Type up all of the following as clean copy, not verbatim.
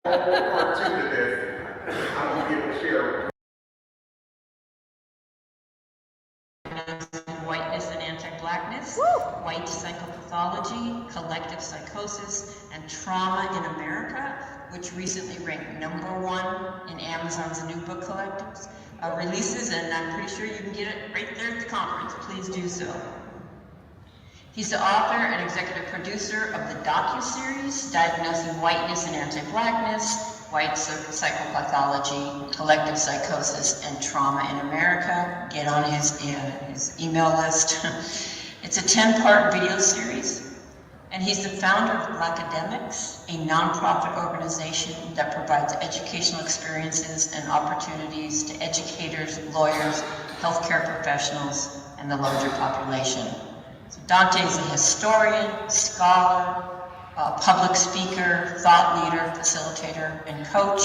Part two to this, I'm going to be able to share. Diagnosing Whiteness and Anti-Blackness, White Psychopathology, Collective Psychosis, and Trauma in America, which recently ranked #1 in Amazon's new book collectives releases, and I'm pretty sure you can get it right there at the conference. Please do so. He's the author and executive producer of the docu-series Diagnosing Whiteness and Anti-Blackness, White Psychopathology, Collective Psychosis, and Trauma in America. Get on his email list. It's a 10-part video series, and he's the founder of Blackademics, a nonprofit organization that provides educational experiences and opportunities to educators, lawyers, healthcare professionals, and the larger population. So Dante is a historian, scholar, public speaker, thought leader, facilitator, and coach,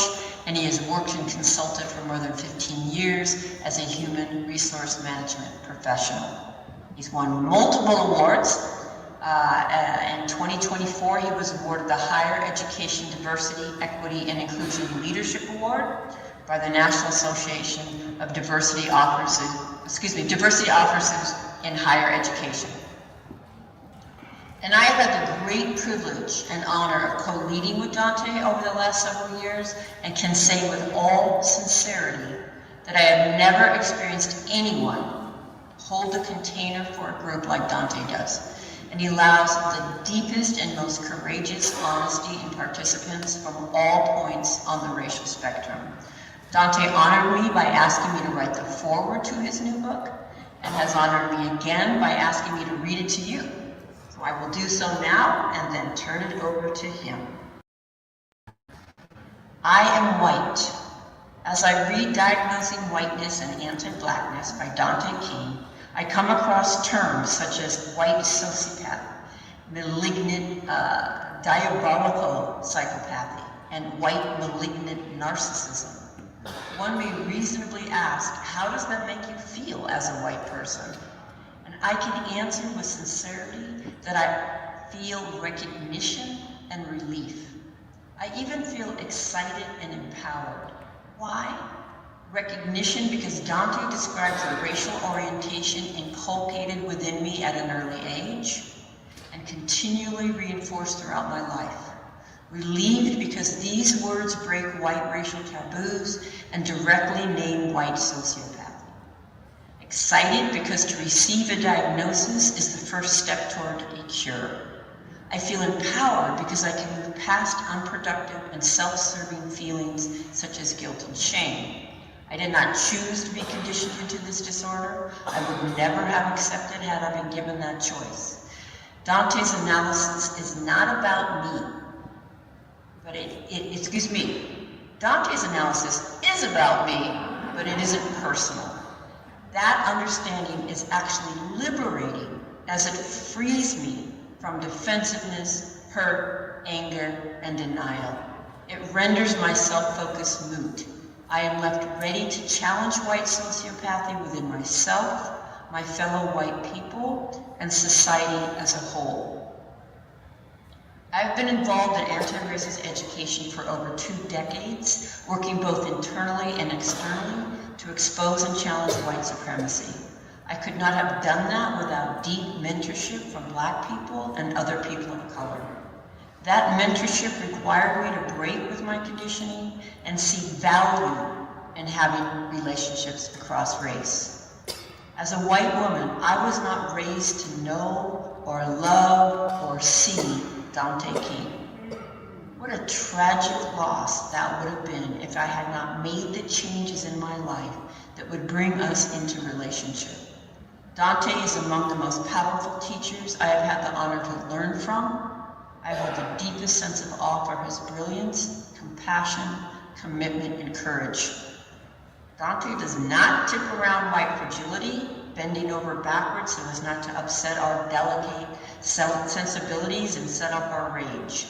and he has worked and consulted for more than 15 years as a human resource management professional. He's won multiple awards. In 2024, he was awarded the Higher Education Diversity, Equity, and Inclusion Leadership Award by the National Association of Diversity Officers in Higher Education. And I have had the great privilege and honor of co-leading with Dante over the last several years, and can say with all sincerity that I have never experienced anyone hold a container for a group like Dante does. And he allows the deepest and most courageous honesty in participants from all points on the racial spectrum. Dante honored me by asking me to write the foreword to his new book, and has honored me again by asking me to read it to you. So I will do so now and then turn it over to him. I am white. As I read Diagnosing Whiteness and Anti-Blackness by Dante King, I come across terms such as white sociopath, malignant, diabolical psychopathy, and white malignant narcissism. One may reasonably ask, how does that make you feel as a white person? And I can answer with sincerity that I feel recognition and relief. I even feel excited and empowered. Why? Recognition because Dante describes a racial orientation inculcated within me at an early age and continually reinforced throughout my life. Relieved because these words break white racial taboos and directly name white sociopathy. Excited because to receive a diagnosis is the first step toward a cure. I feel empowered because I can move past unproductive and self-serving feelings such as guilt and shame. I did not choose to be conditioned into this disorder. I would never have accepted had I been given that choice. Dante's analysis is not about me, but Dante's analysis is about me, but it isn't personal. That understanding is actually liberating as it frees me from defensiveness, hurt, anger, and denial. It renders my self-focus moot. I am left ready to challenge white sociopathy within myself, my fellow white people, and society as a whole. I've been involved in anti-racist education for over 2 decades, working both internally and externally to expose and challenge white supremacy. I could not have done that without deep mentorship from Black people and other people of color. That mentorship required me to break with my conditioning and see value in having relationships across race. As a white woman, I was not raised to know or love or see Dante King. What a tragic loss that would have been if I had not made the changes in my life that would bring us into relationship. Dante is among the most powerful teachers I have had the honor to learn from. I hold the deepest sense of awe for his brilliance, compassion, commitment, and courage. Dante does not tip around white fragility, bending over backwards so as not to upset our delicate sensibilities and set up our rage.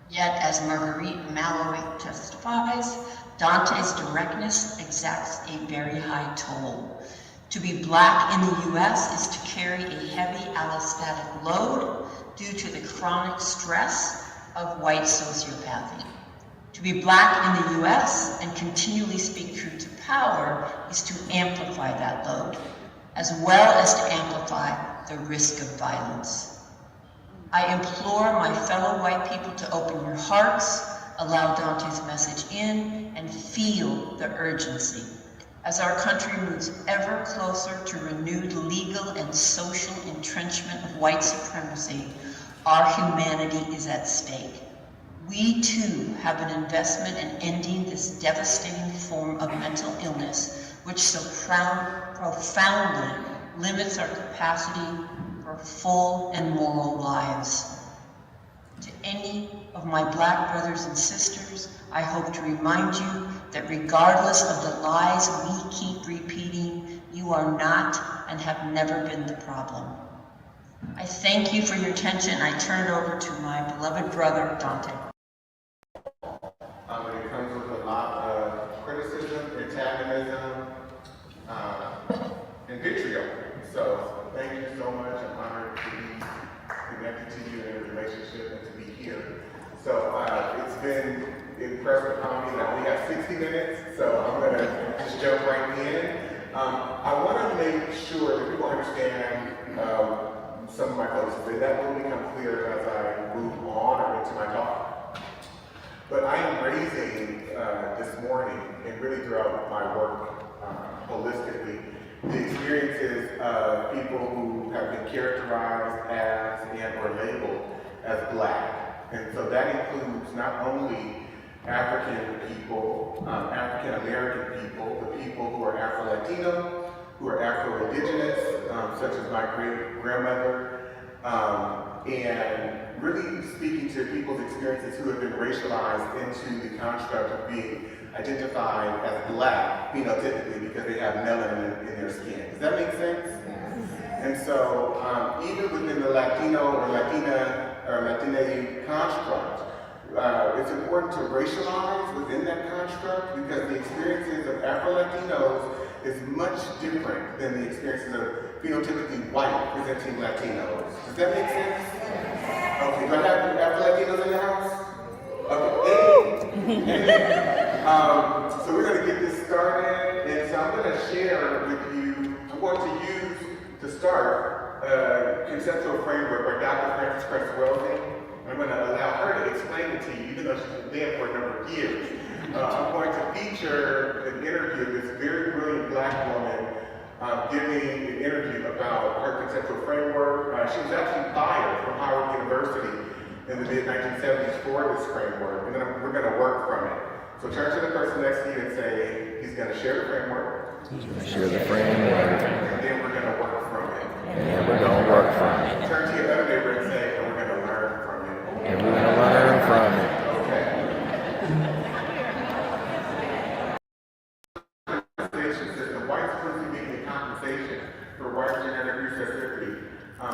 Yet, as Marguerite Malloy testifies, Dante's directness exacts a very high toll. To be Black in the US is to carry a heavy allostatic load due to the chronic stress of white sociopathy. To be Black in the US and continually speak truth to power is to amplify that load, as well as to amplify the risk of violence. I implore my fellow white people to open your hearts, allow Dante's message in, and feel the urgency. As our country moves ever closer to renewed legal and social entrenchment of white supremacy, our humanity is at stake. We too have an investment in ending this devastating form of mental illness, which so profoundly limits our capacity for full and moral lives. To any of my Black brothers and sisters, I hope to remind you that regardless of the lies we keep repeating, you are not and have never been the problem. I thank you for your attention. I turn it over to my beloved brother, Dante. It comes with a lot of criticism, antagonism, and vitriol. So thank you so much. I'm honored to be connected to you in a relationship and to be here. So it's been impressed upon me that we have 60 minutes, so I'm going to just jump right in. I want to make sure that people understand some of my focus, and that will become clear as I move on or into my talk. But I am raising this morning, and really throughout my work holistically, the experiences of people who have been characterized as and or labeled as Black. And so that includes not only African people, African American people, the people who are Afro-Latino, who are Afro-Indigenous, such as my great-grandmother, and really speaking to people's experiences who have been racialized into the construct of being identified as Black, phenotypically, because they have melanin in their skin. Does that make sense? And so, even within the Latino or Latina or Latina construct, it's important to racialize within that construct because the experiences of Afro-Latinos is much different than the experiences of phenotypically white presenting Latinos. Does that make sense? Okay, do I have Afro-Latinos in the house? Okay, so we're going to get this started, and so I'm going to share with you, I'm going to use to start a conceptual framework by Dr. Frances Cress Welsing. I'm going to allow her to explain it to you, even though she's been dead for a number of years. I'm going to feature an interview of this very brilliant Black woman giving an interview about her conceptual framework. She was actually fired from Hartford University in the mid-1970s for this framework, and then we're going to work from it. So turn to the person next to you and say, he's going to share the framework. He's going to share the framework. And then we're going to work from it. And we're going to work from it. Turn to your other neighbor and say, and we're going to learn from it. And we're going to learn from it. Okay. System, white supremacy being the compensation for white genetic recessivity.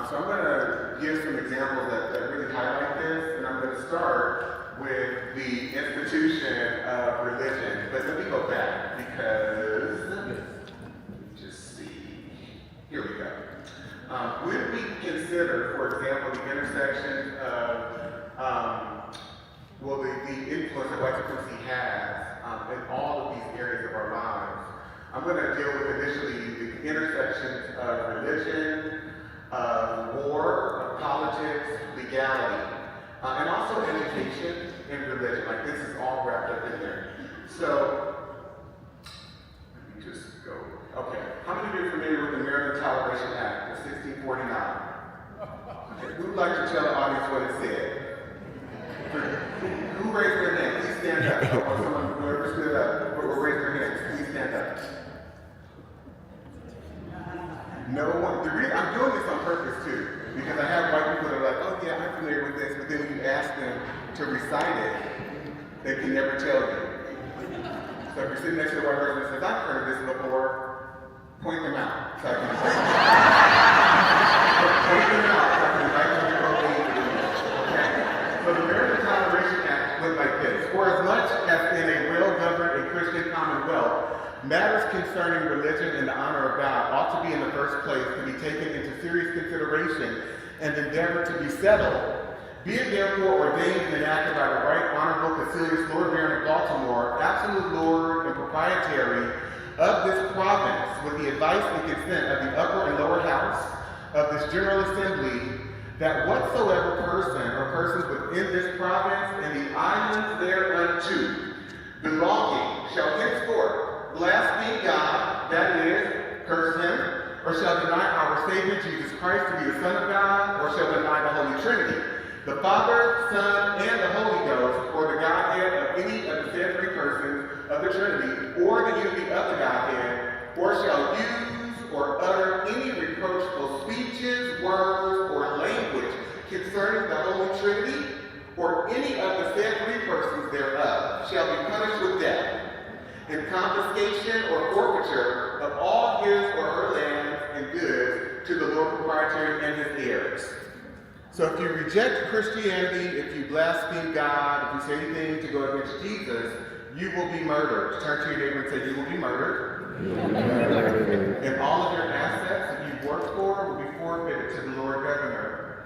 So I'm going to give some examples that really highlight this, and I'm going to start with the institution of religion. But let me go back because, let me just see. Here we go. Would we consider, for example, the intersection of the influence that white supremacy has in all of these areas of our lives? I'm going to deal with initially the intersections of religion, of war, of politics, legality, and also education and religion. Like this is all wrapped up in there. So, let me just go. Okay. How many of you are familiar with the American Toleration Act of 1649? Okay. Who would like to tell the audience what it said? Who raised their hand? Please stand up. Or someone, whoever stood up, or raised their hands, please stand up. No one. The reason I'm doing this on purpose too, because I have white people that are like, oh yeah, I'm familiar with this, but then when you ask them to recite it, they can never tell you. So if you're sitting next to a white person that says, I've heard of this before, point them out. So I can point them out so I can invite them to go read it. Okay. So the American Toleration Act went like this. For as much as in a well-governed and Christian commonwealth, matters concerning religion and the honor of God ought to be in the first place to be taken into serious consideration and endeavored to be settled. Be it therefore ordained and enacted by the right honorable Concilius Lord Baron absolute lord and proprietary of this province, with the advice and consent of the upper and lower house of this General Assembly, that whatsoever person or persons within this province and the islands thereunto belonging shall henceforth blaspheme God, that is, curse him, or shall deny our Savior Jesus Christ to be the Son of God, or shall deny the Holy Trinity, the Father, Son, and the Holy Ghost, or the Godhead of any of the said three persons of the Trinity, or the unity of the Godhead, or shall use or utter any reproachful speeches, words, or language concerning the Holy Trinity, or any of the said three persons thereof, shall be punished with death, and confiscation or forfeiture of all his or her lands and goods to the Lord proprietary and his heirs. So if you reject Christianity, if you blaspheme God, if you say anything to go against Jesus, you will be murdered. Turn to your neighbor and say, you will be murdered. And all of your assets that you've worked for will be forfeited to the Lord Governor.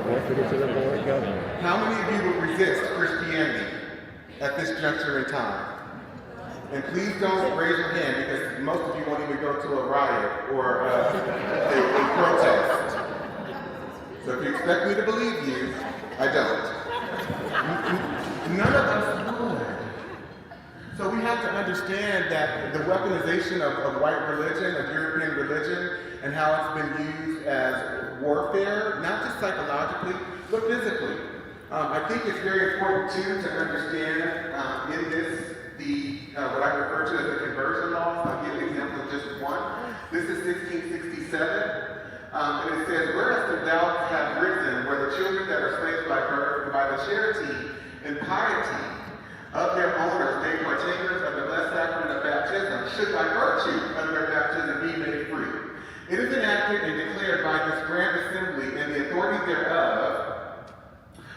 Forfeited to the Lord Governor. How many of you will resist Christianity at this juncture in time? And please don't raise your hand, because most of you won't even go to a riot or a protest. So if you expect me to believe you, I don't. None of us would. So we have to understand that the weaponization of white religion, of European religion, and how it's been used as warfare, not just psychologically, but physically. I think it's very important too to understand in this what I refer to as the conversion laws. I'll give an example of just one. This is 1667, and it says, whereas the doubts have risen, where the children that are slaves by birth, by the charity and piety of their owners, made partakers of the blessed sacrament of baptism, should by virtue of their baptism be made free. It is enacted and declared by this grand assembly and the authority thereof,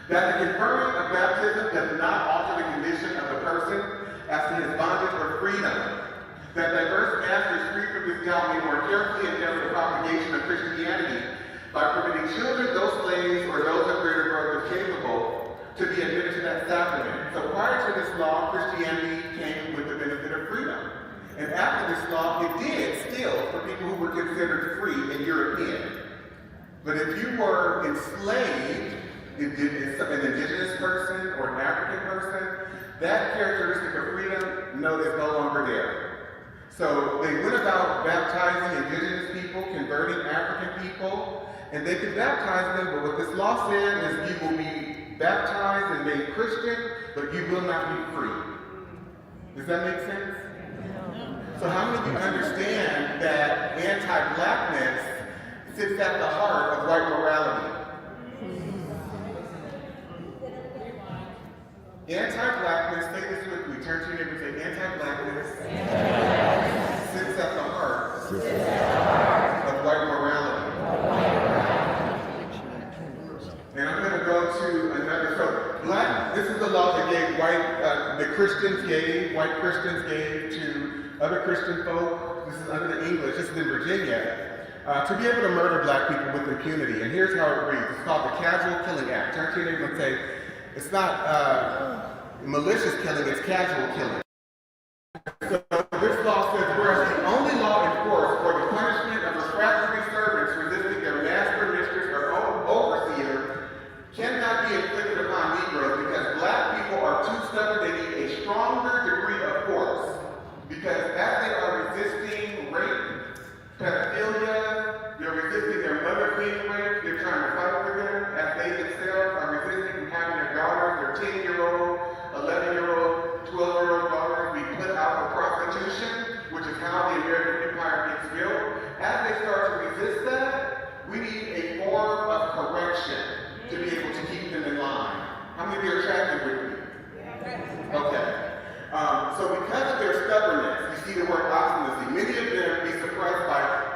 that the conferring of baptism does not alter the condition of the person as to his bondage or freedom, that diverse masters free from this doubt may more carefully endeavor the propagation of Christianity by permitting children, those slaves, or those of greater growth capable to be admitted to that sacrament. So prior to this law, Christianity came with the benefit of freedom. And after this law, it did still for people who were considered free and European. But if you were enslaved, an indigenous person or an African person, that characteristic of freedom, no, is no longer there. So they went about baptizing indigenous people, converting African people, and they could baptize them, but what this law said is you will be baptized and made Christian, but you will not be free. Does that make sense? So how many of you understand that anti-blackness sits at the heart of white morality? Anti-blackness, say this with me, turn to your neighbor and say, anti-blackness sits at the heart of white morality. And I'm going to go to another, so this is the law that gave white Christians gave to other Christian folk. This is under the English, this is in Virginia, to be able to murder black people with impunity. And here's how it reads. It's called the Casual Killing Act. Turn to your neighbor and say, it's not malicious killing, it's casual killing. So this law says, whereas the only law enforced for the punishment of refractory servants resisting their master, mistress, or overseer cannot be inflicted upon Negroes because black people are too stubborn, they need a stronger degree of force. Because as they are resisting rape, pedophilia, they're resisting their mother being raped, they're trying to fight for them, as they themselves are resisting from having their daughters, their 10-year-old, 11-year-old, 12-year-old daughters be put out for prostitution, which is how the American empire gets built. As they start to resist that, we need a form of correction to be able to keep them in line. How many of you are tracking with me? Okay. So because of their stubbornness, you see the word obstinacy, many of them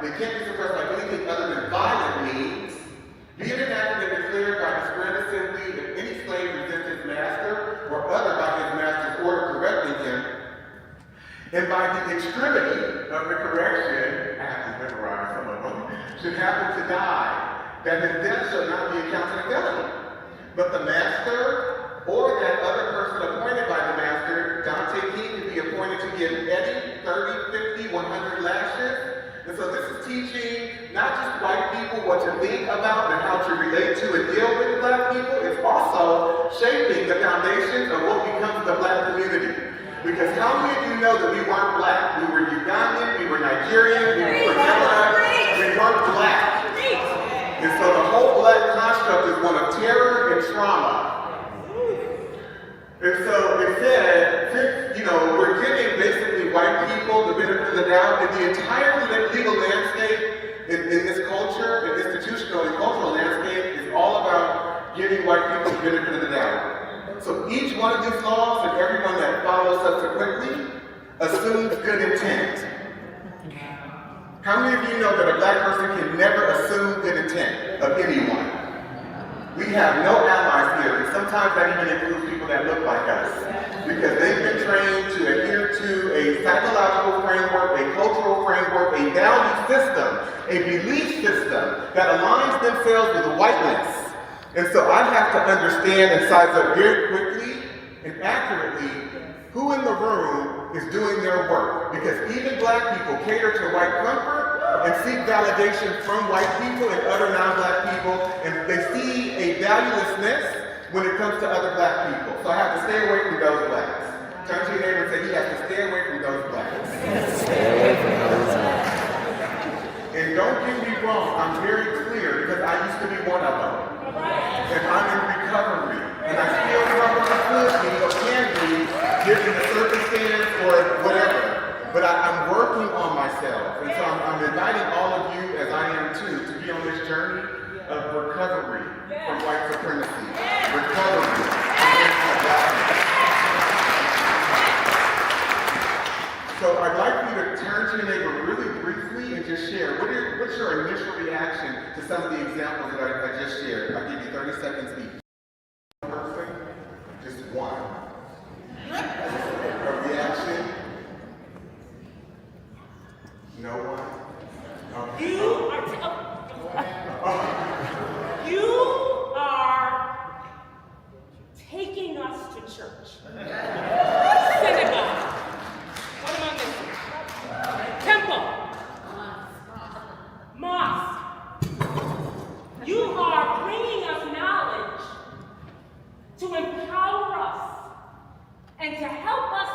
they can't be suppressed by anything other than violent means, be it enacted and declared by this grand assembly if any slave resists his master or other by his master's order correcting him, and by the extremity of the correction, I have to memorize some of them, should happen to die, that his death shall not be accounted a felony, but the master or that other person to think about and how to relate to and deal with Black people is also shaping the foundations of what becomes the Black community. Because how many of you know that we weren't Black? We were Ugandan, we were Nigerian, we were Canada, we weren't Black. And so the whole Black construct is one of terror and trauma. And so it said, since, we're giving basically white people the benefit of the doubt, and the entire legal landscape in this culture, and institutional and cultural landscape, is all about giving white people the benefit of the doubt. So each one of these laws and everyone that follows subsequently assumes good intent. How many of you know that a Black person can never assume good intent of anyone? We have no allies here, and sometimes that even includes people that look like us, because they've been trained to adhere to a psychological framework, a cultural framework, a value system, a belief system that aligns themselves with whiteness. And so I have to understand and size up very quickly and accurately who in the room is doing their work, because even Black people cater to white comfort and seek validation from white people and other non-Black people, and they see a valuelessness when it comes to other Black people. So I have to stay away from those Blacks. Turn to your neighbor and say, you have to stay away from those Blacks. And don't get me wrong, I'm very clear, because I used to be one of them. And I'm in recovery. And I still struggle with be or can be, given the circumstance or whatever. But I'm working on myself. And so I'm inviting all of you, as I am too, to be on this journey of recovery from white supremacy. Recovery from anti-blackness. So I'd like you to turn to your neighbor really briefly and just share. What's your initial reaction to some of the examples that I just shared? I'll give you 30 seconds each. Person, just one. A reaction? No one? Okay. You are taking us to church. Synagogue. What am I missing? Temple. Mosque. You are bringing us knowledge to empower us and to help us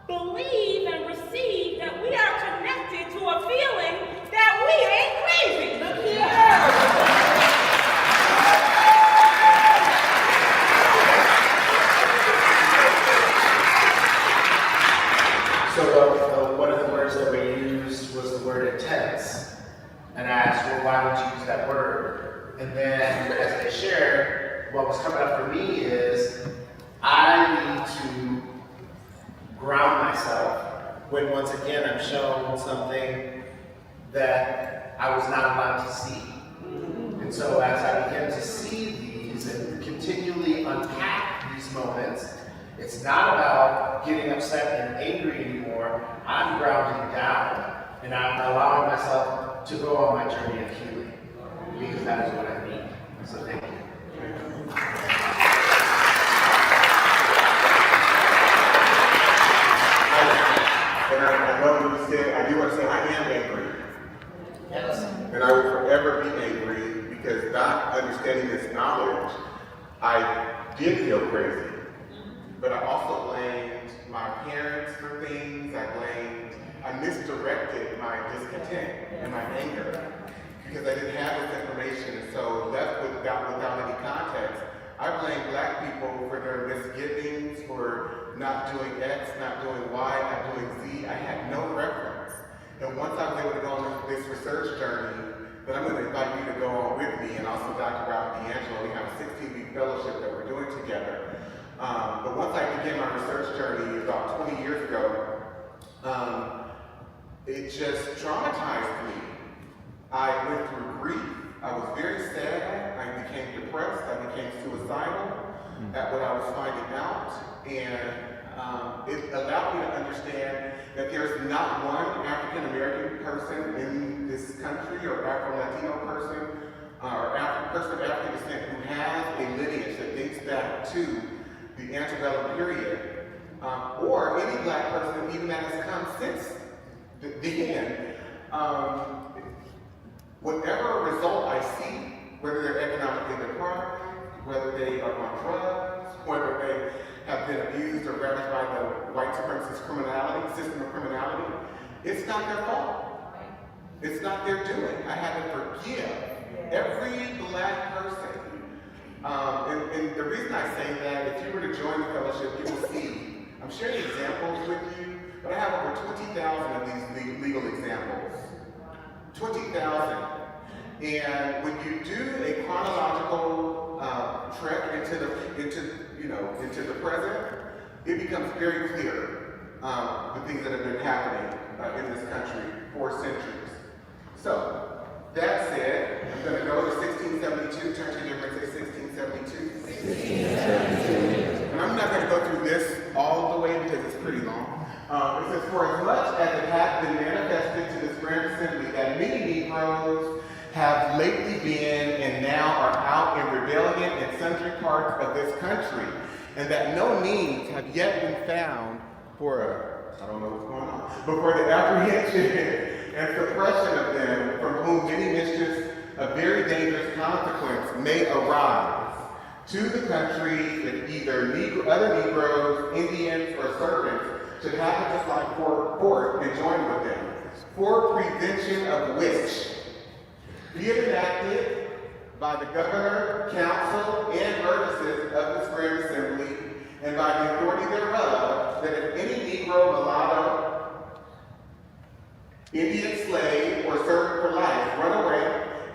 believe and receive that we are connected to a feeling that we ain't crazy. Look here. So one of the words that we used was the word intense. And I asked, well, why would you use that word? And then as they shared, what was coming up for me is I need to ground myself when once again I'm shown something that I was not allowed to see. And so as I begin to see these and continually unpack these moments, it's not about getting upset and angry anymore. I'm grounding down and I'm allowing myself to go on my journey of healing, because that is what I need. So thank you. And I love what you said. I do want to say I am angry. Yes. And I will forever be angry, because not understanding this knowledge, I did feel crazy. But I also blamed my parents for things. I misdirected my discontent and my anger, because I didn't have this information. And so left without any context, I blame Black people for their misgivings, for not doing X, not doing Y, not doing Z. I had no reference. And once I was able to go on this research journey, then I'm going to invite you to go on with me, and also Dr. Ralph D'Angelo. We have a 16-week fellowship that we're doing together. But once I began my research journey about 20 years ago, it just traumatized me. I went through grief. I was very sad. I became depressed. I became suicidal at what I was finding out. And it allowed me to understand that there's not one African American person in this country, or Afro-Latino person, or person of African descent who has a lineage that dates back to the antebellum period, or any Black person even that has come since the end. whatever result I see, whether they're economically deprived, whether they are on drugs, whether they have been abused or ravaged by the white supremacist system of criminality, it's not their fault. It's not their doing. I have to forgive every black person. And the reason I say that, if you were to join the fellowship, you will see, I'm sharing examples with you, but I have over 20,000 of these legal examples. 20,000. And when you do a chronological trek into the present, it becomes very clear the things that have been happening in this country for centuries. So, that said, I'm going to go to 1672. Turn to your neighbor and say 1672. 1672. And I'm not going to go through this all the way because it's pretty long. It says, for as much as it hath been manifested to this grand assembly that many Negroes have lately been and now are out in rebellion in sundry parts of this country, and that no means have yet been found for, I don't know what's going on, but for the apprehension and suppression of them, from whom many mischiefs of very dangerous consequence may arise to the country, if either other Negroes, Indians, or servants should happen to slide forth and join with them, for prevention of which be it enacted by the governor, council, and burgesses of this grand assembly, and by the authority thereof, that if any Negro, mulatto, Indian slave, or servant for life run away,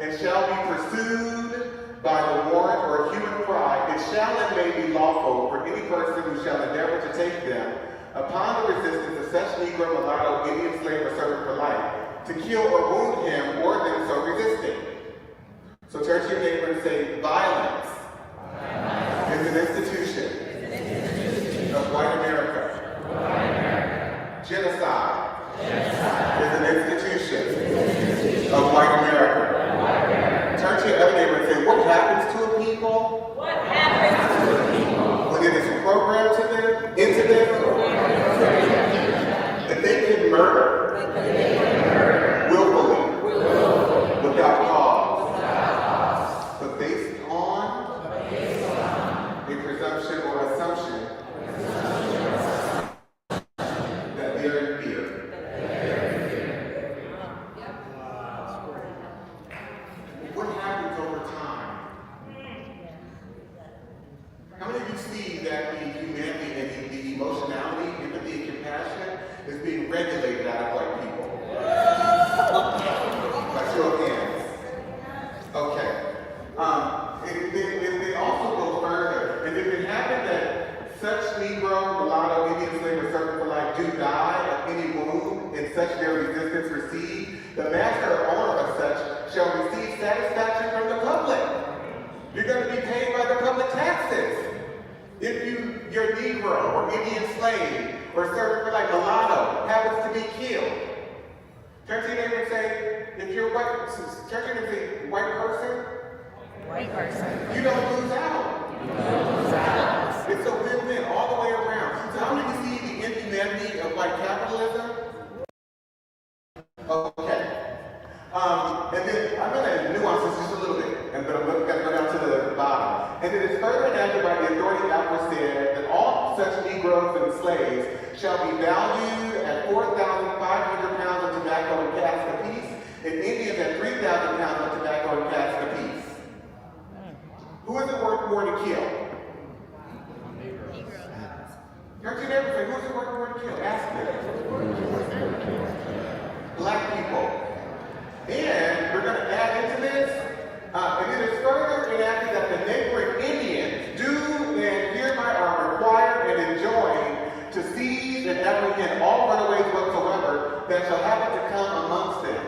and shall be pursued by the warrant or human cry, it shall and may be lawful for any person who shall endeavor to take them upon the resistance of such Negro, mulatto, Indian slave, or servant for life, to kill or wound him or them so resisting. So turn to your neighbor and say, violence is an institution of white America. Genocide is an institution of white America. Turn to your other neighbor and say, what happens to a people? What happens to a people? When it is programmed into them, that they can murder willfully, without cause, but based on a presumption or assumption that they are in fear. What happens over time? How many of you see that the humanity and the emotionality, empathy, and compassion is being regulated out of white people? By show of hands. Okay. It also goes further. And if it happened that such Negro, mulatto, Indian slave, or servant for life do die of any wound in such their resistance received, the master or owner of such shall receive satisfaction from the public. You're going to be paid by the public taxes. If your Negro or Indian slave or servant for life, mulatto, happens to be killed, turn to your neighbor and say, if you're white, turn to your neighbor and say, white person, you don't lose out. It's a win-win all the way around. So how many of you see the inhumanity of white capitalism? Okay. And then I'm going to nuance this just a little bit, but I'm going to go down to the bottom. And it is further enacted by the authority aforesaid that all such Negroes and slaves shall be valued at 4,500 pounds of tobacco and casks apiece, and Indians at 3,000 pounds of tobacco and casks apiece. Who is it worth more to kill? Turn to your neighbor and say, who is it worth more to kill? Ask them. Black people. And we're going to add into this, and it is further enacted that the neighboring Indians do and hereby are required and enjoined to seize and apprehend all runaways whatsoever that shall happen to come amongst them,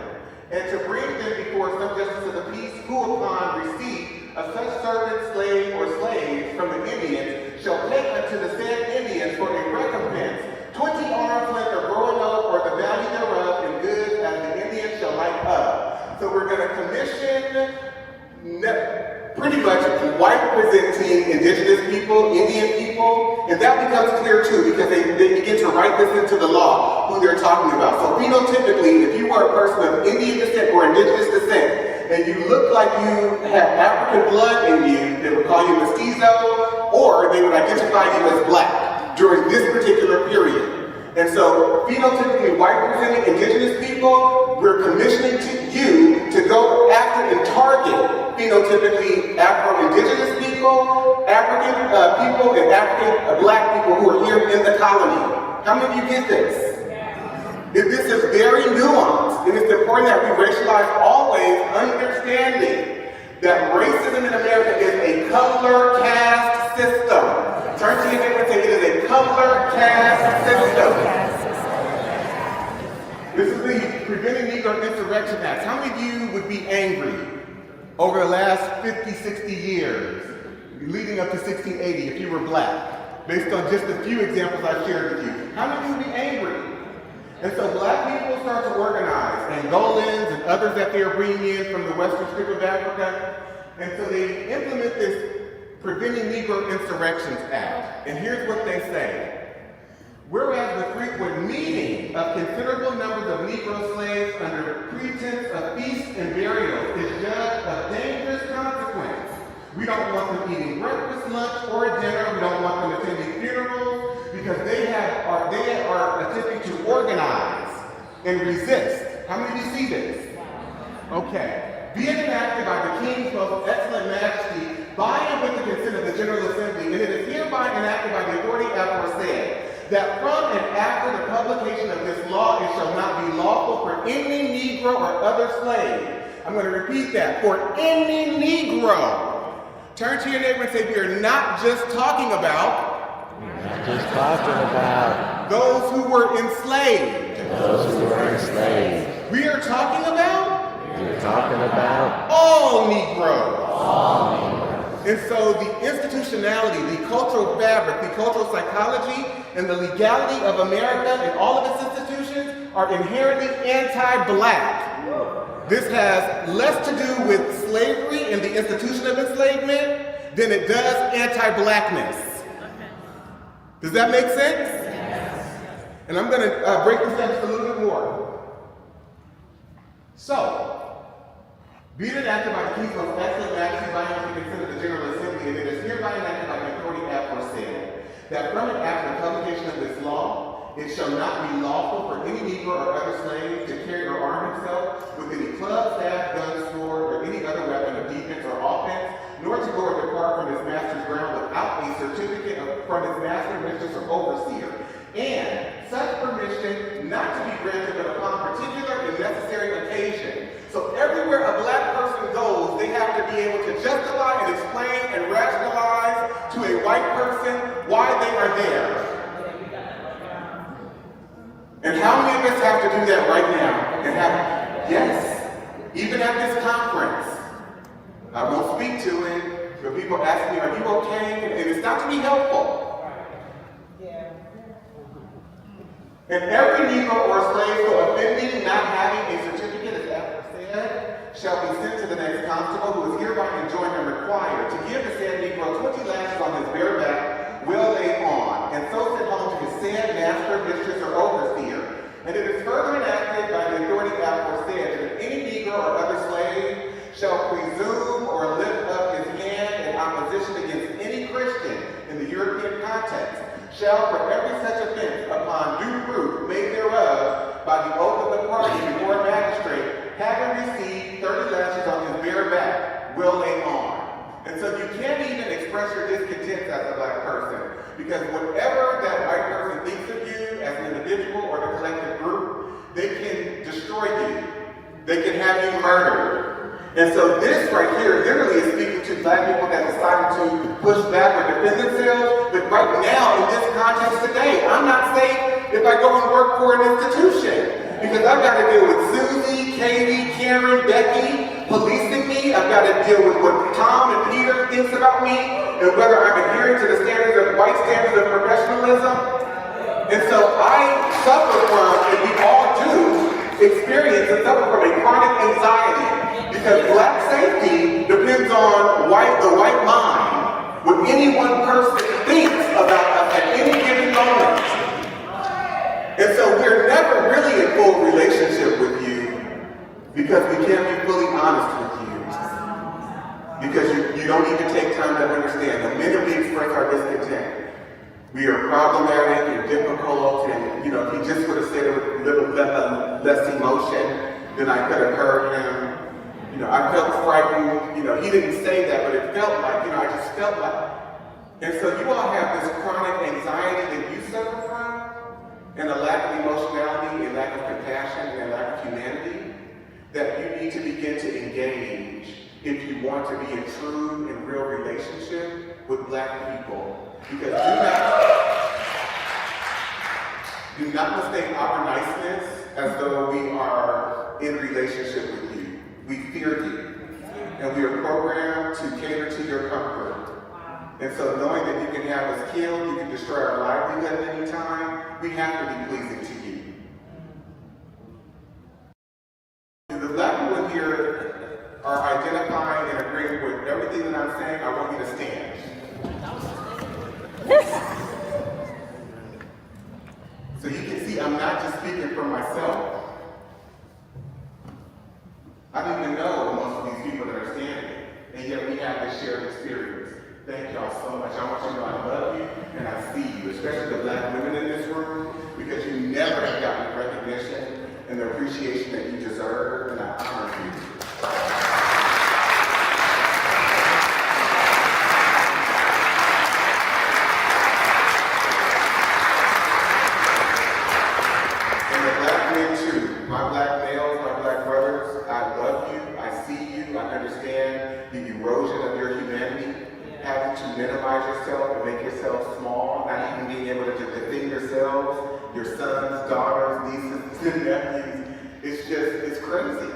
and to bring them before some justice of the peace, who upon receipt of such servant, slave, or slaves from the Indians shall take unto the said Indians for a recompense 20 arms length of roanoke or the value thereof in goods as the Indians shall like up. So we're going to commission pretty much white presenting indigenous people, Indian people, and that becomes clear too because they begin to write this into the law. who they're talking about. So phenotypically, if you were a person of Indian descent or indigenous descent, and you look like you have African blood in you, they would call you mestizo, or they would identify you as black during this particular period. And so, phenotypically white-presenting indigenous people, we're commissioning you to go after and target phenotypically Afro-indigenous people, African people, and African black people who are here in the colony. How many of you get this? This is very nuanced, and it's important that we racialize always, understanding that racism in America is a color caste system. Turn to your neighbor and say, it is a color caste system. This is the Preventing Negro Insurrection Act. How many of you would be angry over the last 50, 60 years, leading up to 1680, if you were black, based on just a few examples I shared with you? How many of you would be angry? And so black people start to organize, Angolans and others that they are bringing in from the western strip of Africa. And so they implement this Preventing Negro Insurrections Act. And here's what they say. Whereas the frequent meeting of considerable numbers of Negro slaves under pretense of feasts and burials is judged of dangerous consequence. We don't want them eating breakfast, lunch, or dinner. We don't want them attending funerals because they are attempting to organize and resist. How many of you see this? Okay. Be it enacted by the King's most excellent majesty by and with the consent of the General Assembly, and it is hereby enacted by the authority aforesaid, that from and after the publication of this law, it shall not be lawful for any Negro or other slave. I'm going to repeat that. For any Negro. Turn to your neighbor and say, we are not just talking about. We're not just talking about those who were enslaved. those who were enslaved. We are talking about. We're talking about All Negroes. all Negroes. And so the institutionality, the cultural fabric, the cultural psychology, and the legality of America and all of its institutions are inherently anti-black. This has less to do with slavery and the institution of enslavement than it does anti-blackness. Does that make sense? And I'm going to break this down just a little bit more. So, be it enacted by the King's most excellent majesty by and with the consent of the General Assembly, and it is hereby enacted by the authority aforesaid, that from and after the publication of this law, it shall not be lawful for any Negro or other slave to carry or arm himself with any club, staff, gun, sword, or any other weapon of defense or offense, nor to go or depart from his master's ground without a certificate from his master, mistress, or overseer. And such permission not to be granted but upon particular and necessary occasion. So everywhere a black person goes, they have to be able to justify and explain and rationalize to a white person why they are there. And how many of us have to do that right now? And have, yes, even at this conference. I won't speak to it, but people ask me, are you okay? And it's not to be helpful. And every Negro or slave for offending, not having a certificate, as After said, shall be sent to the next constable, who is hereby enjoined and required to give the said Negro 20 lashes on his bare back, will lay on, and so send home to his said master, mistress, or overseer. And it is further enacted by the authority aforesaid that any Negro or other slave shall presume or lift up his hand in opposition against any Christian in the European context, shall for every such offense upon due proof made thereof by the oath of the party before a magistrate, having received 30 lashes on his bare back, will lay on. And so you can't even express your discontent as a black person, because whatever that white person thinks of you as an individual or the collective group, they can destroy you. They can have you murdered. And so this right here literally is speaking to black people that decided to push back or defend themselves. But right now, in this context today, I'm not safe if I go and work for an institution. Because I've got to deal with Susie, Katie, Karen, Becky policing me. I've got to deal with what Tom and Peter thinks about me and whether I'm adhering to the standards of white standards of professionalism. And so I suffer from, and we all do, experience and suffer from a chronic anxiety. Because black safety depends on the white mind, what any one person thinks about us at any given moment. And so we're never our discontent. We are problematic and difficult, and if he just would have said it with a little less emotion, then I could have heard him. I felt frightened. He didn't say that, but it felt like, I just felt like. And so you all have this chronic anxiety that you suffer from, and a lack of emotionality, and lack of compassion, and a lack of humanity, that you need to begin to engage if you want to be in true and real relationship with Black people. Because do not mistake our niceness as though we are in relationship with you. We fear you, and we are programmed to cater to your comfort. And so knowing that you can have us killed, you can destroy our livelihood at any time, we have to be pleasing to you. The Black people here are identifying and agreeing with everything that I'm saying. I want you to stand. So you can see I'm not just speaking for myself. I don't even know most of these people that are standing, and yet we have this shared experience. Thank y'all so much. I want you to know I love you and I see you, especially the Black women in this room, because you never have gotten the recognition and the appreciation that you deserve, and I honor you. And the Black men too, my Black males, my Black brothers, I love you, I see you, I understand the erosion of your humanity. Having to minimize yourself and make yourself small, not even being able to defend yourselves, your sons, daughters, nieces, and nephews. It's crazy.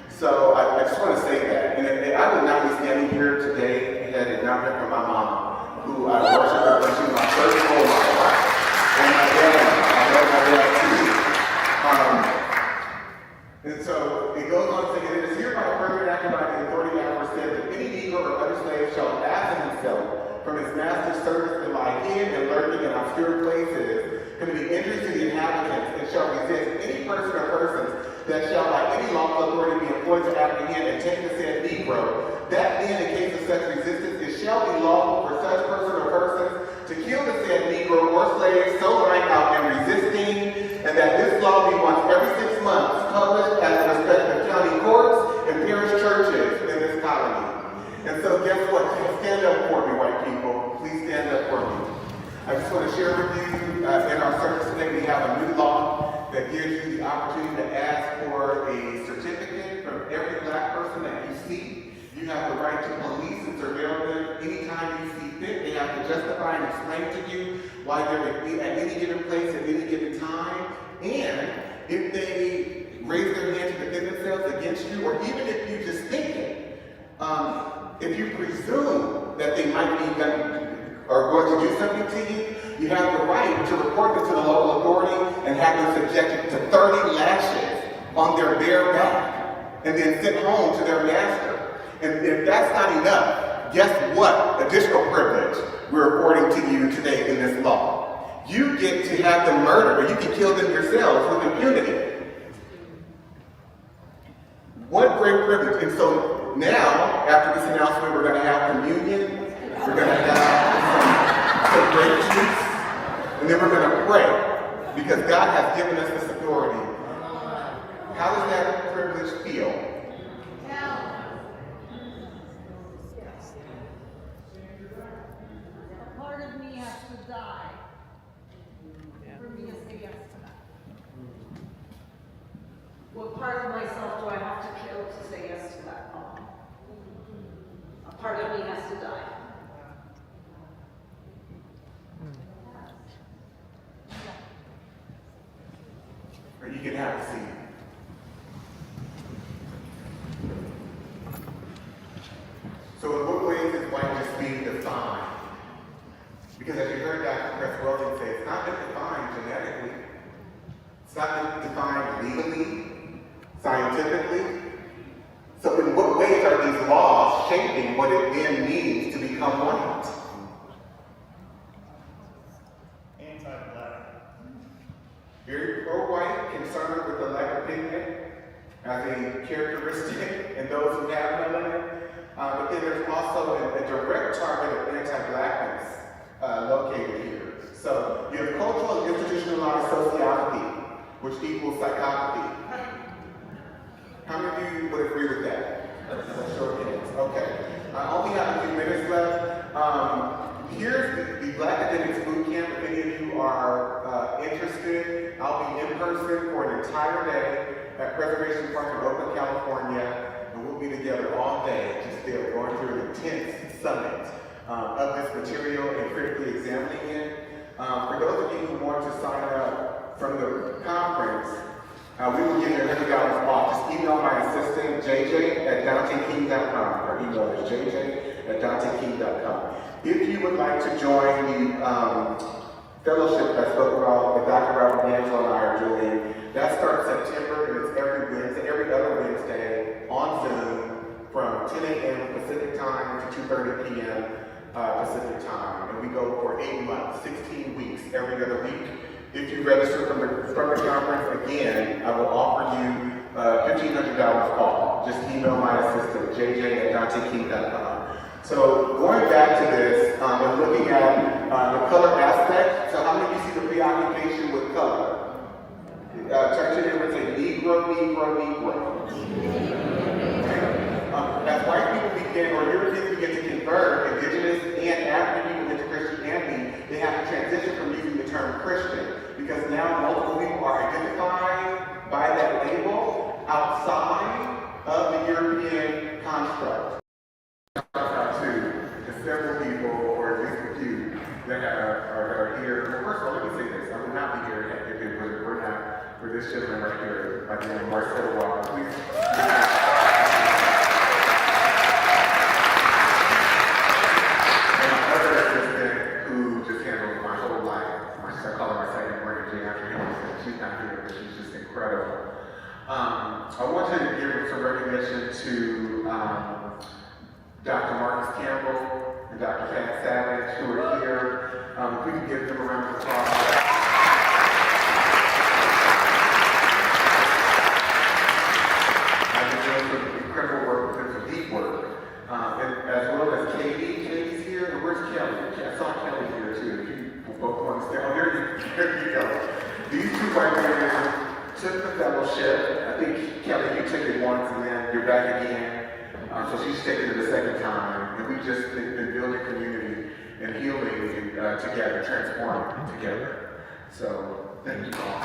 So I just want to say that. And I would not be standing here today had it not been for my mom, who I worship when she was my first role model. And my dad, I love my dad too. And so it goes on saying, it is hereby further enacted by the authority that said that any Negro or other slave shall absent himself from his master's service and lie hid and lurking in obscure places, committing injuries to the inhabitants, and shall resist any person or persons that shall by any lawful authority be employed to apprehend and take the said Negro. That then, in case of such resistance, it shall be lawful for such person or persons to kill the said Negro or slave so lying out and resisting, and that this law be once every 6 months published at the respective county courts and parish churches in this colony. And so guess what? Stand up for me, white people. Please stand up for me. I just want to share with you, in our service today, we have a new law that gives you the opportunity to ask for a certificate from every Black person that you see. You have the right to police and surveil them anytime you see fit. They have to justify and explain to you why they're at any given place at any given time. And if they raise their hand to defend themselves against you, or even if you just think it, if you presume that they might be going to do something to you, you have the right to report them to the local authority and have them subjected to 30 lashes on their bare back and then sent home to their master. And if that's not enough, guess what additional privilege we're affording to you today in this law? You get to have them murdered, or you can kill them yourselves with impunity. What great privilege. And so now, after this announcement, we're going to have communion, we're going to have some grape juice, and then we're going to pray, because God has given us this authority. How does that privilege feel? Part of me has to die for me to say yes to that. What part of myself do I have to kill to say yes to that law? A part of me has to die. Or you can have a seat. So in what ways is whiteness being defined? Because as you heard Dr. Chris Weldon say, it's not been defined genetically. It's not been defined legally, scientifically. So in what ways are these laws shaping what it then means to become white? Anti-Black. Very pro-white, concerned with the lack of pigment as a characteristic in those who have melanin. But then there's also a direct target of anti-Blackness which equals psychopathy. How many of you would agree with that? Show of hands. Okay. I only have a few minutes left. Here's the Black Academics Boot Camp. If any of you are interested, I'll be in person for an entire day at Preservation Park in Oakland, California, and we'll be together all day, just there going through an intense summit of this material and critically examining it. For those of you who want to sign up from the conference, we will give you $100 off. Just email my assistant, jj@danteking.com, or email is jj@danteking.com. If you would like to join the fellowship I spoke about that Dr. Robert D'Angelo and I are doing, that starts September, and it's every other Wednesday on Zoom from 10 a.m. Pacific time to 2:30 p.m. Pacific time. And we go for 8 months, 16 weeks, every other week. If you register from the conference, again, I will offer you $1,500 off. Just email my assistant, jj@danteking.com. So going back to this and looking at the color aspect, so how many of you see the preoccupation with color? Turn to them and say Negro, Negro, Negro. As white people begin, or Europeans begin to convert, indigenous and African people into Christianity, they have to transition from using the term Christian, because now multiple people are identified by that label outside of the European construct. To several people, or at least a few, that are here. First of all, let me say this. I would not be here if it were not for this gentleman right here, by the name of Marcelo Walker. Please. And my other assistant, who just handles my whole life. I call her my second mortgage after him. She's not here, but she's just incredible. I want to give some recognition to Dr. Marcus Campbell and Dr. Pat Savage, who are here. If we can give them a round of applause. I've been doing some incredible work with them, some deep work. And as well as Katie. Katie's here, and where's Kelly? I saw Kelly here too. If you both want to stay. Oh, there you go. These two white women took the fellowship. I think, Kelly, you took it once and then you're back again. So she's taken it the second time, and we've just been building community and healing together, transforming together. So, thank you all.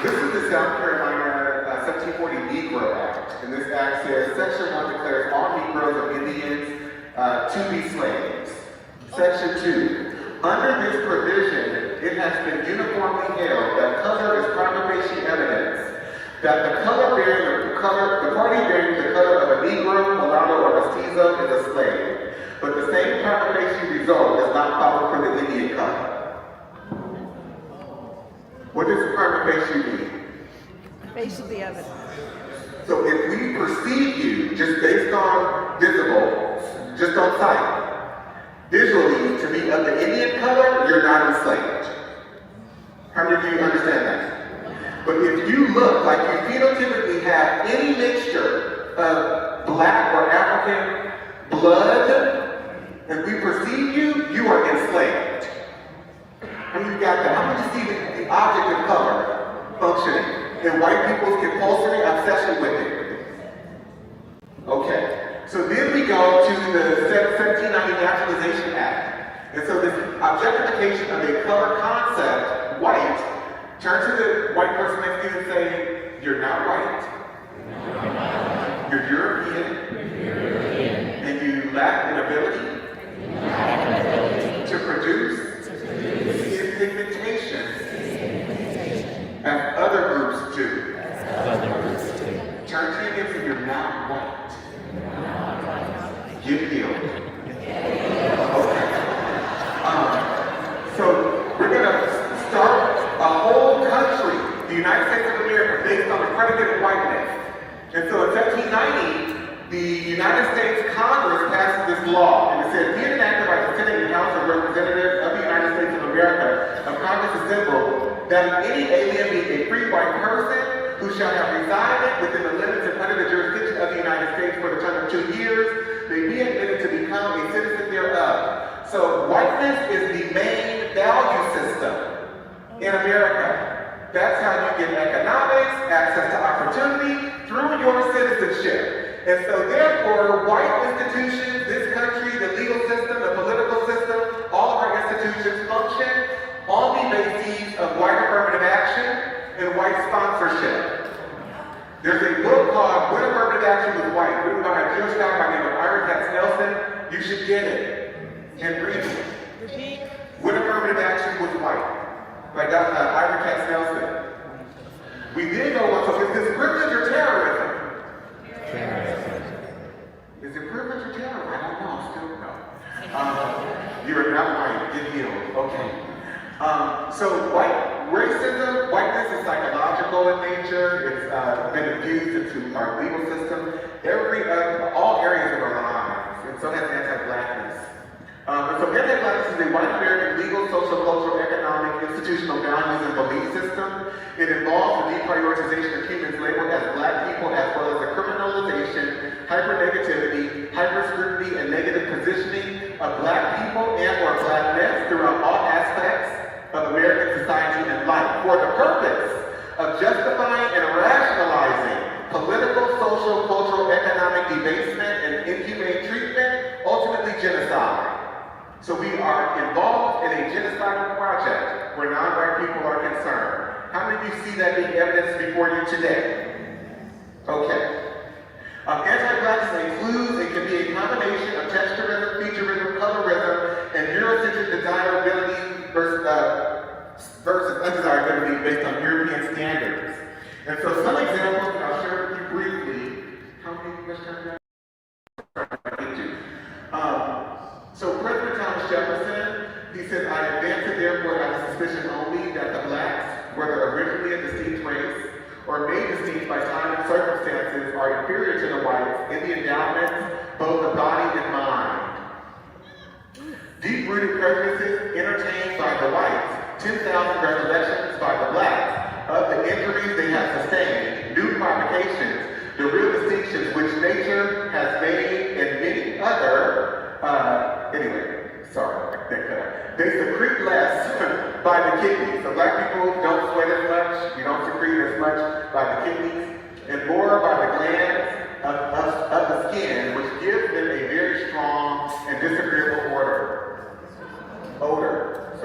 This is the South Carolina 1740 Negro Act, and this act says, Section 1 declares all Negroes of Indians to be slaves. Section 2, under this provision, it has been uniformly held that color is prima facie evidence that the party bearing the color of a Negro, mulatto, or mestizo is a slave. But the same prima facie result is not followed for the Indian color. What does prima facie mean? Face of the evidence. So if we perceive you just based on visible, just on sight, visually, to be of the Indian color, you're not enslaved. How many of you understand that? But if you look like you phenotypically have any mixture of black or African blood, and we perceive you, you are enslaved. How many of you got that? How many of you see the object of color functioning in white people's compulsory obsession with it? Okay. So then we go to the 1790 Naturalization Act. And so this objectification of a color concept, white, turn to the white person next to you and say, you're not white. You're European. And you lack an ability to produce skin pigmentation as other groups do. Turn to your neighbor and say, you're not white. Get healed. Okay. So we're going to start a whole country, the United States of America, based on the predicate of whiteness. And so in 1790, the United States Congress passes this law, and it says, be it enacted by the Senate and House of Representatives of the United States of America, of Congress assembled, that any alien being a free white person who shall have resided within the limits and under the jurisdiction of the United States for the term of 2 years may be admitted to become a citizen thereof. So white whiteness is the main value system in America. That's how you get economics, access to opportunity through your citizenship. And so therefore, white institutions, this country, the legal system, the political system, all of our institutions function on the basis of white affirmative action and white sponsorship. There's a book called When Affirmative Action Was White, written by a Jewish guy by the name of Ira Katz Nelson. You should get it and read it. When Affirmative Action Was White, by Ira Katz Nelson. We then go on, so is this privilege or terrorism? Is it privilege or terrorism? I don't know, I still don't know. You're not white, get healed, okay. So whiteness is psychological in nature. It's been infused into our legal system, all areas of our lives, and so has anti-blackness. And so anti-blackness is a white American legal, social, cultural, economic, institutional values and belief system. It involves the deprioritization of humans labeled as black people, as well as the criminalization, hyper-negativity, hyper-scrutiny, and negative positioning of black people and or blackness throughout all aspects of American society and life for the purpose of justifying and rationalizing political, social, cultural, economic debasement and inhumane treatment, ultimately genocide. So we are involved in a genocidal project where non-white people are concerned. How many of you see that being evidenced before you today? Okay. Anti-blackness includes, it can be a combination of texturism, featurism, colorism, and Eurocentric desirability versus undesirability based on European standards. And so some examples, and I'll share with you briefly. How many questions? So President Thomas Jefferson, he said, I advance it therefore out of suspicion only that the blacks, whether originally a distinct race or made distinct by time and circumstances, are inferior to the whites in the endowments, both of body and mind. Deep-rooted prejudices entertained by the whites, 10,000 recollections by the blacks of the injuries they have sustained, new provocations, the real distinctions which nature has made and many other, they secrete less by the kidneys. So black people don't sweat as much, you don't secrete as much by the kidneys, and more by the glands of the skin, which gives them a very strong and disagreeable odor.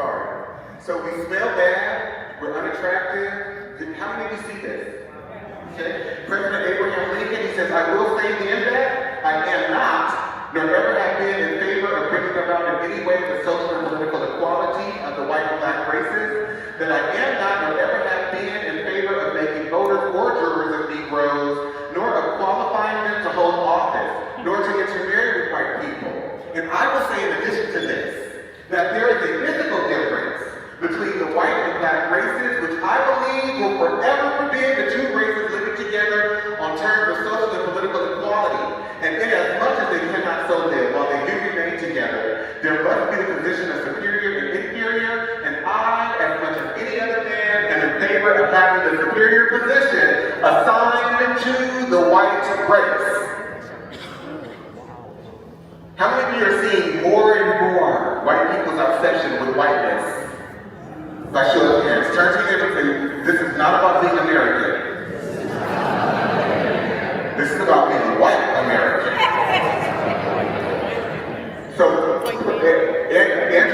So we smell bad, we're unattractive. How many of you see this? Okay. President Abraham Lincoln, he says, I will say then that I am not, nor ever have been in favor of bringing about in any way the social and political equality of the white and black races, that I am not, nor ever have been in favor of making voters or jurors of Negroes, nor of qualifying them to hold office, nor to intermarry with white people. And I will say in addition to this, that there is a mythical difference between the white and black races, which I believe will forever forbid the two races living together on terms of social and political equality. And inasmuch as they cannot so live while they do remain together, there must be the position of superior and inferior, and I, as much as any other man, am in favor of having the superior position assigned to the white race. How many of you are seeing more and more white people's obsession with whiteness? By show of hands. Turn to your neighbor. This is not about being American. This is about being white American. So, President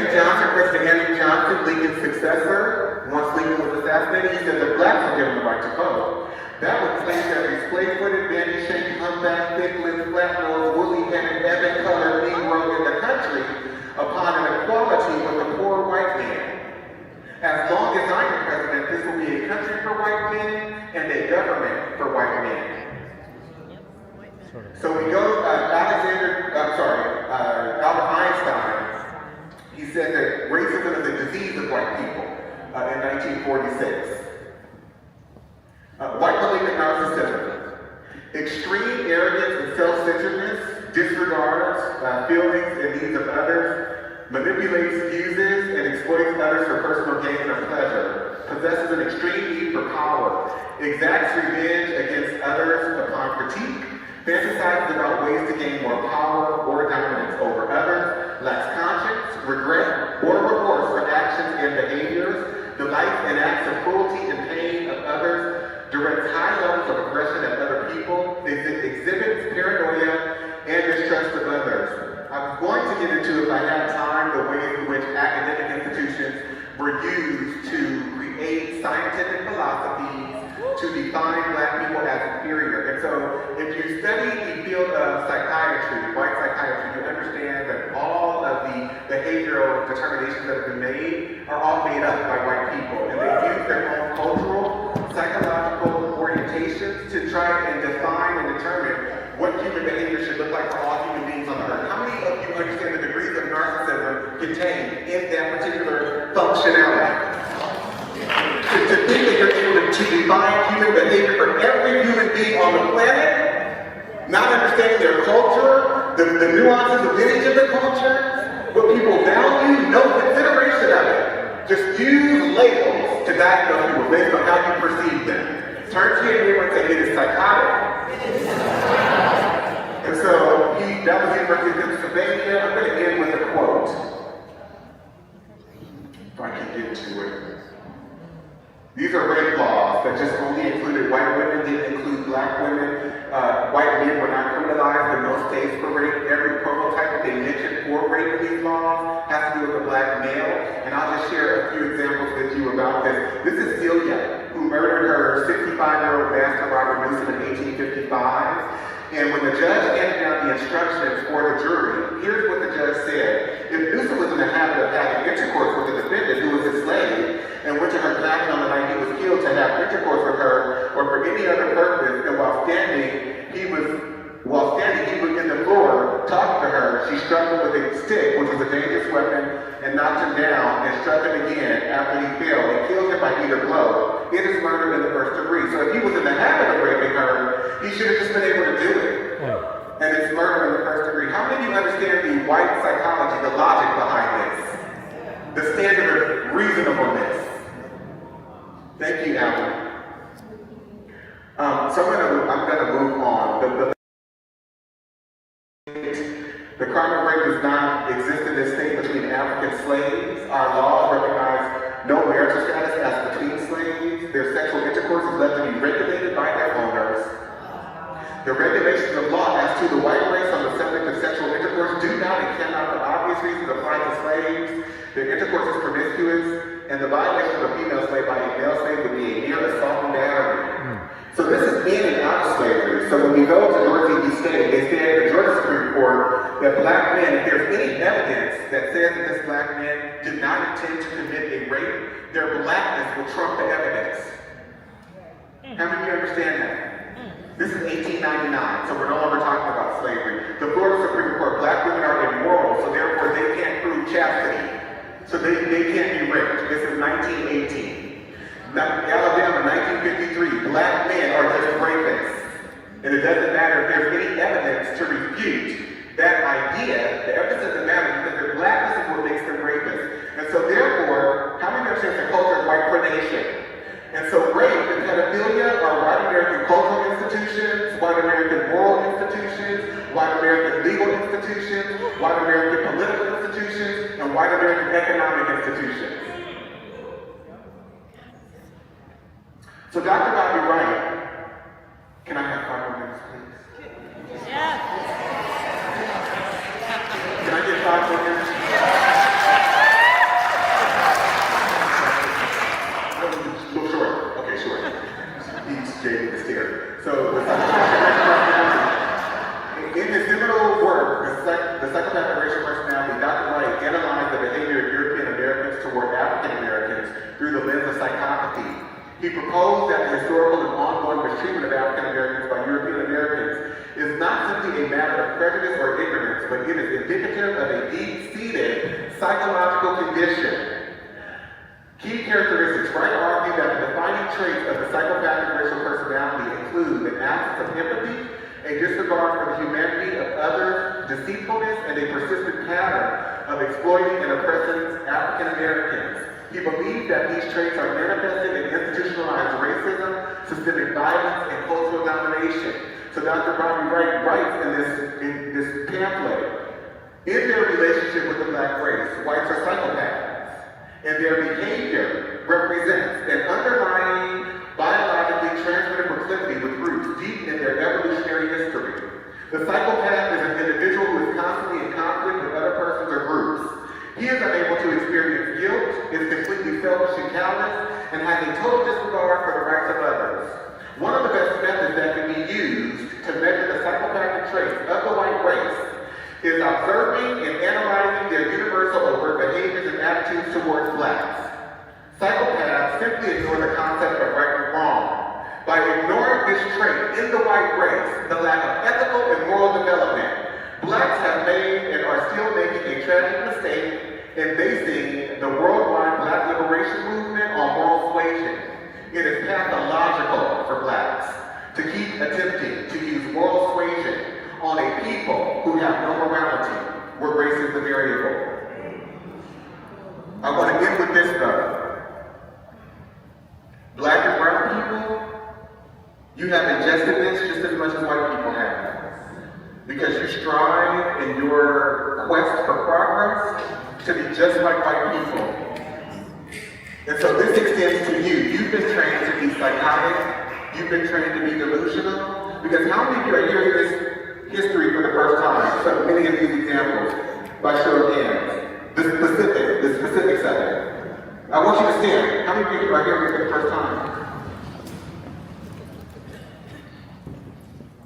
Andrew Johnson, Lincoln's successor, once Lincoln was assassinated, he said the blacks were given the right to vote. That would place every splay-footed, bandy-shaped, humpback, thick-lipped, flat-nosed, woolly-headed, ebon-colored Negro in the country upon an equality with the poor white man. As long as I am president, this will be a country for white men and a government for white men. So we go, Albert Einstein, he said that racism is a disease of white people in 1946. White malignant narcissism, extreme arrogance and self-centeredness, disregards feelings and needs of others, manipulates, uses, and exploits others for personal gain or pleasure, possesses an extreme need for power, exacts revenge against others upon critique, fantasizes about ways to gain more power or dominance over others, lacks conscience, regret, I was going to get into, if I had time, the ways in which academic institutions were used to create scientific philosophies to define Black people as inferior. And so if you study the field of psychiatry, white psychiatry, you understand that all of the behavioral determinations that have been made are all made up by white people. And they use their own cultural, psychological orientations to try and define and determine what human behavior should look like for all human beings on the earth. How many of you understand the degrees of narcissism contained in that particular functionality? To think that you're able to define human behavior for every human being on the planet, not understanding their culture, the nuances of lineage of the culture, what people value, no consideration of it. Just use labels to diagnose people based on how you perceive them. Turn to your neighbor and say, it is psychotic. And so, that was University of Pennsylvania. I'm going to end with a quote. If I can get to it. These are rape laws that just only included white women, didn't include Black women. White men were not criminalized in most states for rape. Every prototype that they mentioned for rape in these laws has to do with a Black male. And I'll just share a few examples with you about this. This is Celia, who murdered her 65-year-old master, Robert Newsom, in 1855. And when the judge handed down the instructions for the jury, here's what the judge said. If Newsom was in the habit of having intercourse with the defendant, who was his slave, and went to her cabin on the night he was killed to have intercourse with her, or for any other purpose, and while standing, he was in the floor talking to her, she struck him with a stick, which was a dangerous weapon, and knocked him down, and struck him again after he fell, and killed him by either blow. It is murder in the first degree. So if he was in the habit of raping her, he should have just been able to do it. And it's murder in the first degree. How many of you understand the white psychology, the logic behind this? The standard of reasonableness. Thank you, Alan. So I'm gonna move on. The crime of rape does not exist in this state between African slaves. Our laws recognize no marital status as between slaves. Their sexual intercourse is left to be regulated by their owners. The regulations of law as to the white race on the subject of sexual intercourse do not and cannot, for obvious reasons, apply to slaves. Their intercourse is promiscuous, and the violation of a female slave by a male slave would be a mere assault and battery. So this is in and out of slavery. So when we go to Dorothy v. State, they said in the Georgia Supreme Court that Black men, if there's any evidence that says that this Black man did not intend to commit a rape, their Blackness will trump the evidence. How many of you understand that? This is 1899, so we're no longer talking about slavery. The Florida Supreme Court, Black women are immoral, so therefore they can't prove chastity. So they can't be raped. This is 1918. Alabama, 1953, Black men are just rapists. And it doesn't matter if there's any evidence to refute that idea. The evidence doesn't matter because their Blackness is what makes them rapists. And so therefore, how many understand the culture of white predation? And so rape and pedophilia are white American cultural institutions, white American moral institutions, white American legal institutions, white American political institutions, and white American economic institutions. So Dr. Bobby Wright, can I have 5 more minutes, please? Yeah. Can I get 5 more minutes? Look short. Okay, short. He's Jay the Stair. So in his seminal work, the Psychopathic Racial Personality, Dr. Wright analyzed the behavior of European Americans toward African Americans through the lens of psychopathy. He proposed that the historical and ongoing mistreatment of African Americans by European Americans is not simply a matter of prejudice or ignorance, but it is indicative of a deep-seated psychological condition. Key characteristics. Wright argued that the defining traits of the psychopathic racial personality include an absence of empathy, a disregard for the humanity of others, deceitfulness, and a persistent pattern of exploiting and oppressing African Americans. He believed that these traits are manifested in institutionalized racism, systemic violence, and cultural domination. So Dr. Bobby Wright writes in this pamphlet, in their relationship with the Black race, whites are psychopaths, and their behavior represents an underlying biologically transmitted proclivity with roots deep in their evolutionary history. The psychopath is an individual who is constantly in conflict observing and analyzing their universal overt behaviors and attitudes towards blacks. Psychopaths simply ignore the concept of right and wrong. By ignoring this trait in the white race, the lack of ethical and moral development, blacks have made and are still making a tragic mistake in basing the worldwide black liberation movement on moral suasion. It is pathological for blacks to keep attempting to use moral suasion on a people who have no morality, where race is the variable. I want to end with this though. Black and brown people, you have ingested this just as much as white people have. Because you strive in your quest for progress to be just like white people. And so this extends to you. You've been trained to be psychotic. You've been trained to be delusional. Because how many of you are hearing this history for the first time? So many of these examples, by show of hands. The specifics of it. I want you to stand. How many of you are hearing it for the first time?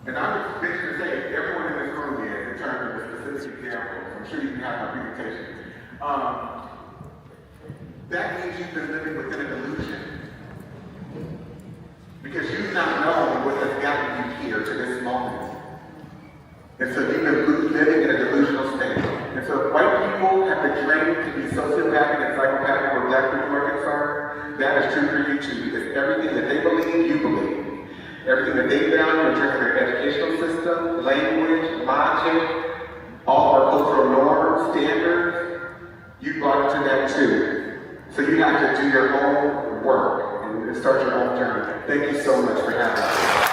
And I'm just to say, everyone in this room is, in terms of the specific examples. I'm sure you can have my presentation. That means you've been living within a delusion. Because you've not known what has gotten you here to this moment. And so you've been living in a delusional state. And so if white people have been trained to be sociopathic and psychopathic where black people are concerned, that is true for you too. Because everything that they believe, you believe. Everything that they value in terms of their educational system, language, logic, all our cultural norms, standards, you brought into that too. So you have to do your own work and start your own journey. Thank you so much for having us.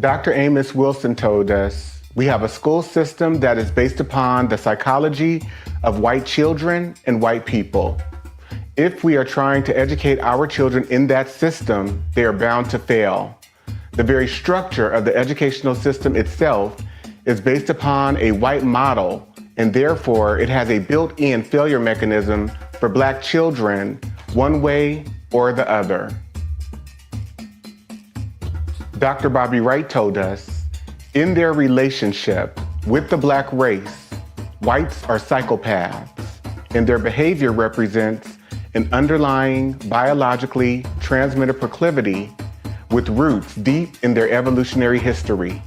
Dr. Amos Wilson told us, we have a school system that is based upon the psychology of white children and white people. If we are trying to educate our children in that system, they are bound to fail. The very structure of the educational system itself is based upon a white model, and therefore it has a built-in failure mechanism for black children, one way or the other. Dr. Bobby Wright told us, in their relationship with the black race, whites are psychopaths, and their behavior represents an underlying biologically transmitted proclivity with roots deep in their evolutionary history.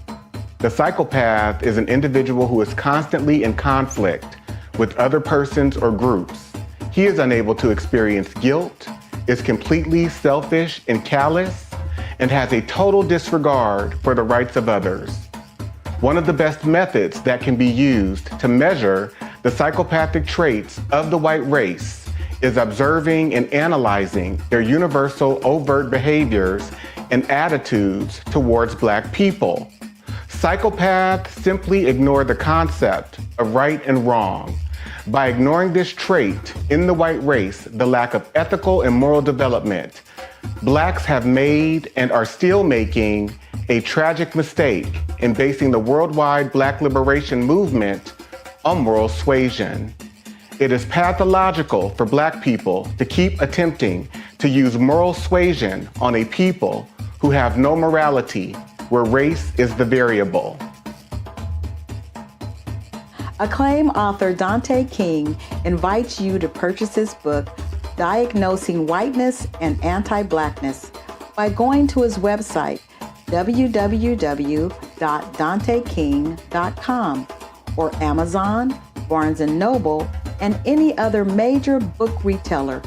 The psychopath is an individual who is constantly in conflict with other persons or groups. He is unable to experience guilt, is completely selfish and callous, and has a total disregard for the rights of others. One of the best methods that can be used to measure the psychopathic traits of the white race is observing and analyzing their universal overt behaviors and attitudes towards black people. Psychopaths simply ignore the concept of right and wrong. By ignoring this trait in the white race, the lack of ethical and moral development, blacks have made and are still making a tragic mistake in basing the worldwide black liberation movement on moral suasion. It is pathological for black people to keep attempting to use moral suasion on a people who have no morality, where race is the variable. Acclaimed author Dante King invites you to purchase his book, Diagnosing Whiteness and Anti-Blackness, by going to his website, www.danteking.com, or Amazon, Barnes & Noble, and any other major book retailer